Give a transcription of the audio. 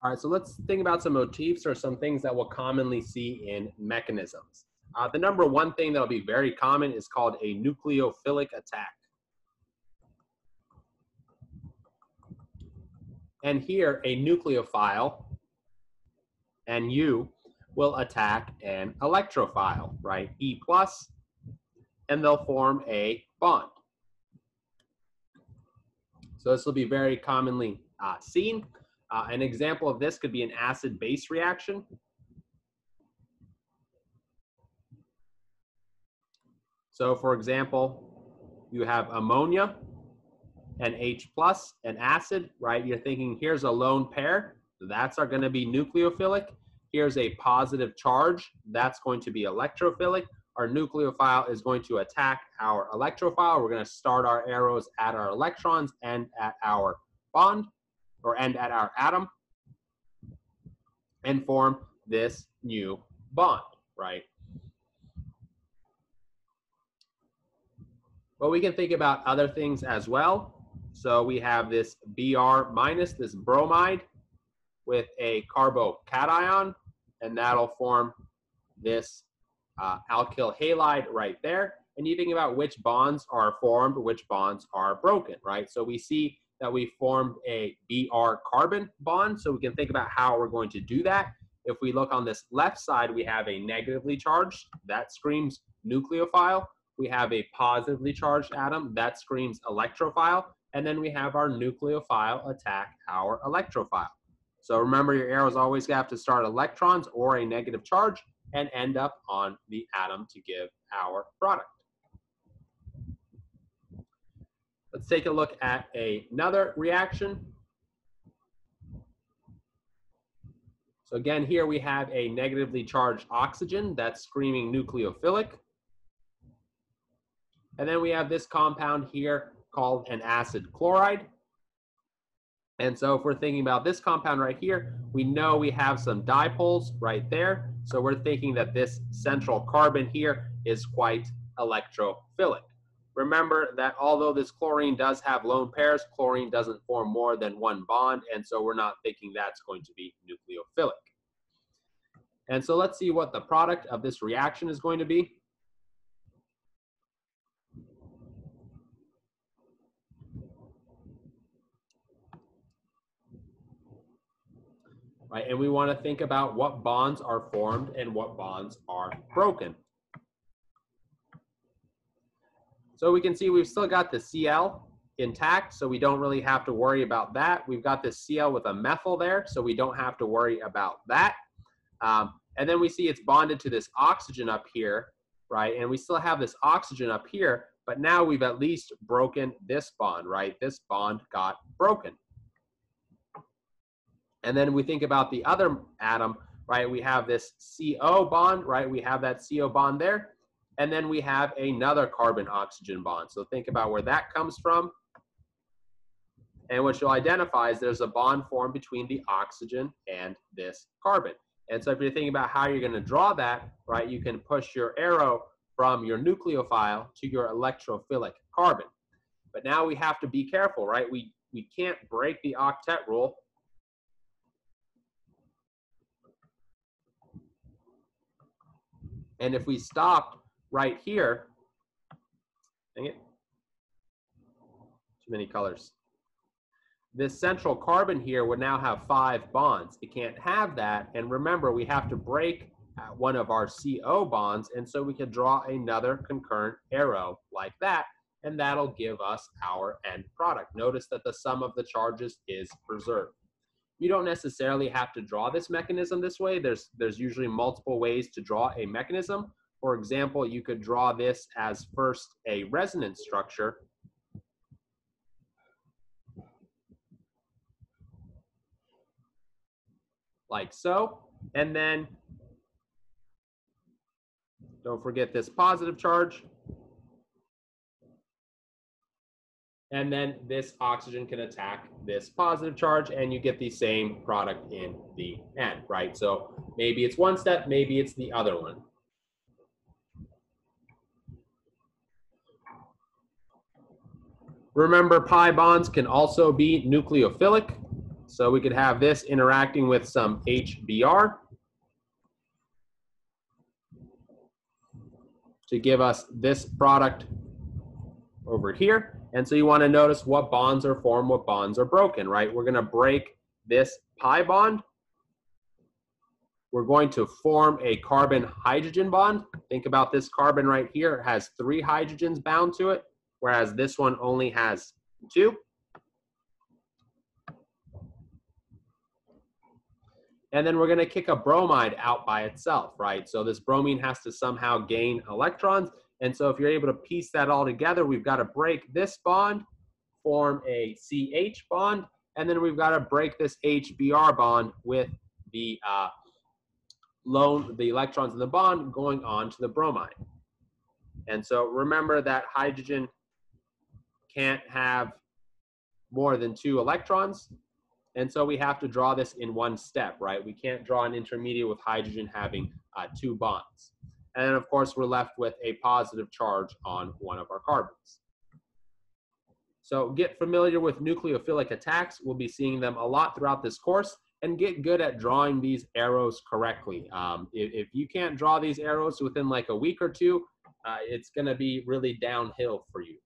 All right, so let's think about some motifs or some things that we'll commonly see in mechanisms. The number one thing that'll be very common is called a nucleophilic attack. And here, a nucleophile and U will attack an electrophile, right? E plus, and they'll form a bond. So this will be very commonly seen. An example of this could be an acid-base reaction. So for example, you have ammonia and H plus, an acid, right? You're thinking here's a lone pair, that's going to be nucleophilic. Here's a positive charge, that's going to be electrophilic. Our nucleophile is going to attack our electrophile. We're going to start our arrows at our electrons and at our bond, or end at our atom, and form this new bond, right? But we can think about other things as well. So we have this Br minus, this bromide, with a carbocation, and that'll form this alkyl halide right there. And you think about which bonds are formed, which bonds are broken, right? So we see that we formed a Br carbon bond, so we can think about how we're going to do that. If we look on this left side, we have a negatively charged, that screams nucleophile. We have a positively charged atom, that screams electrophile. And then we have our nucleophile attack our electrophile. So remember, your arrows always have to start electrons or a negative charge and end up on the atom to give our product. Let's take a look at another reaction. So again, here we have a negatively charged oxygen that's screaming nucleophilic. And then we have this compound here called an acid chloride. And so if we're thinking about this compound right here, we know we have some dipoles right there. So we're thinking that this central carbon here is quite electrophilic. Remember that although this chlorine does have lone pairs, chlorine doesn't form more than one bond, and so we're not thinking that's going to be nucleophilic. And so let's see what the product of this reaction is going to be. Right, and we want to think about what bonds are formed and what bonds are broken. So we can see we've still got the Cl intact, so we don't really have to worry about that. We've got this Cl with a methyl there, so we don't have to worry about that. And then we see it's bonded to this oxygen up here, right? And we still have this oxygen up here, but now we've at least broken this bond, right? This bond got broken. And then we think about the other atom, right? We have this CO bond, right? We have that CO bond there. And then we have another carbon-oxygen bond. So think about where that comes from. And what you'll identify is there's a bond formed between the oxygen and this carbon. And so if you're thinking about how you're going to draw that, right, you can push your arrow from your nucleophile to your electrophilic carbon. But now we have to be careful, right? We can't break the octet rule. And if we stopped right here, dang it, too many colors. This central carbon here would now have 5 bonds. It can't have that. And remember, we have to break one of our CO bonds. And so we can draw another concurrent arrow like that. And that'll give us our end product. Notice that the sum of the charges is preserved. You don't necessarily have to draw this mechanism this way. There's usually multiple ways to draw a mechanism. For example, you could draw this as first a resonance structure. Like so. And then don't forget this positive charge. And then this oxygen can attack this positive charge, and you get the same product in the end, right? So maybe it's one step, maybe it's the other one. Remember, pi bonds can also be nucleophilic. So we could have this interacting with some HBr to give us this product over here. And so you want to notice what bonds are formed, what bonds are broken, right? We're going to break this pi bond. We're going to form a carbon-hydrogen bond. Think about this carbon right here. It has 3 hydrogens bound to it, whereas this one only has 2. And then we're going to kick a bromide out by itself, right? So this bromine has to somehow gain electrons. And so if you're able to piece that all together, we've got to break this bond, form a CH bond, and then we've got to break this HBr bond with the the electrons in the bond going on to the bromide. And so remember that hydrogen can't have more than 2 electrons. And so we have to draw this in one step, right? We can't draw an intermediate with hydrogen having 2 bonds. And then, of course, we're left with a positive charge on one of our carbons. So get familiar with nucleophilic attacks. We'll be seeing them a lot throughout this course, and get good at drawing these arrows correctly. If you can't draw these arrows within like a week or 2, it's going to be really downhill for you.